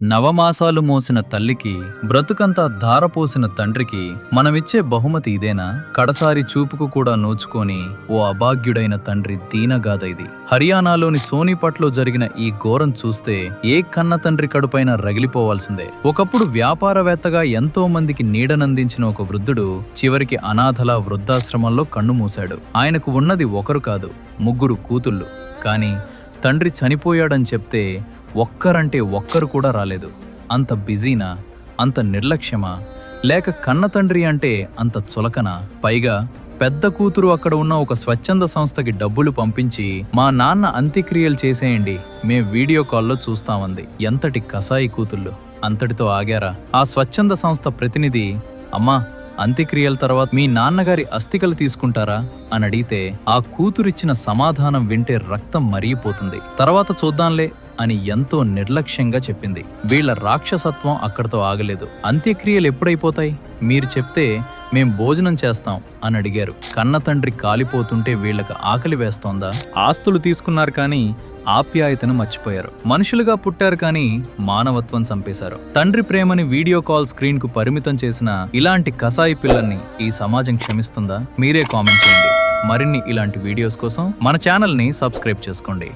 నవమాసాలు మోసిన తల్లికి బ్రతుకంతా ధారపోసిన తండ్రికి మనమిచ్చే బహుమతి ఇదేనా? కడసారి చూపుకు కూడా నోచుకొని ఓ అభాగ్యుడైన తండ్రి దీనగాథ ఇది. హర్యానాలోని సోనిపట్లో జరిగిన ఈ ఘోరం చూస్తే ఏ కన్న తండ్రి కడుపైన రగిలిపోవాల్సిందే. ఒకప్పుడు వ్యాపారవేత్తగా ఎంతో మందికి నీడనందించిన ఒక వృద్ధుడు చివరికి అనాథల వృద్ధాశ్రమంలో కన్నుమూశాడు. ఆయనకు ఉన్నది ఒకరు కాదు, 3 కూతుళ్ళు. కానీ తండ్రి చనిపోయాడని చెప్తే ఒక్కరంటే ఒక్కరు కూడా రాలేదు. అంత బిజీనా, అంత నిర్లక్ష్యమా, లేక కన్న తండ్రి అంటే అంత చులకనా? పైగా పెద్ద కూతురు అక్కడ ఉన్న ఒక స్వచ్ఛంద సంస్థకి డబ్బులు పంపించి మా నాన్న అంత్యక్రియలు చేసేయండి, మేం వీడియో కాల్లో చూస్తామంది. ఎంతటి కసాయి కూతుళ్ళు! అంతటితో ఆగారా? ఆ స్వచ్ఛంద సంస్థ ప్రతినిధి, అమ్మా అంత్యక్రియల తర్వాత మీ నాన్నగారి అస్థికలు తీసుకుంటారా అని అడిగితే ఆ కూతురిచ్చిన సమాధానం వింటే రక్తం మరిగిపోతుంది. తర్వాత చూద్దాంలే అని ఎంతో నిర్లక్ష్యంగా చెప్పింది. వీళ్ల రాక్షసత్వం అక్కడితో ఆగలేదు. అంత్యక్రియలు ఎప్పుడైపోతాయి? మీరు చెప్తే మేం భోజనం చేస్తాం అని అడిగారు. కన్న తండ్రి కాలిపోతుంటే వీళ్లకు ఆకలి వేస్తోందా? ఆస్తులు తీసుకున్నారు కానీ ఆప్యాయతను మర్చిపోయారు. మనుషులుగా పుట్టారు కానీ మానవత్వం చంపేశారు. తండ్రి ప్రేమని వీడియో కాల్ స్క్రీన్ కు పరిమితం చేసిన ఇలాంటి కసాయి పిల్లల్ని ఈ సమాజం క్షమిస్తుందా? మీరే కామెంట్ చేయండి. మరిన్ని ఇలాంటి వీడియోస్ కోసం మన ఛానల్ ని సబ్స్క్రైబ్ చేసుకోండి.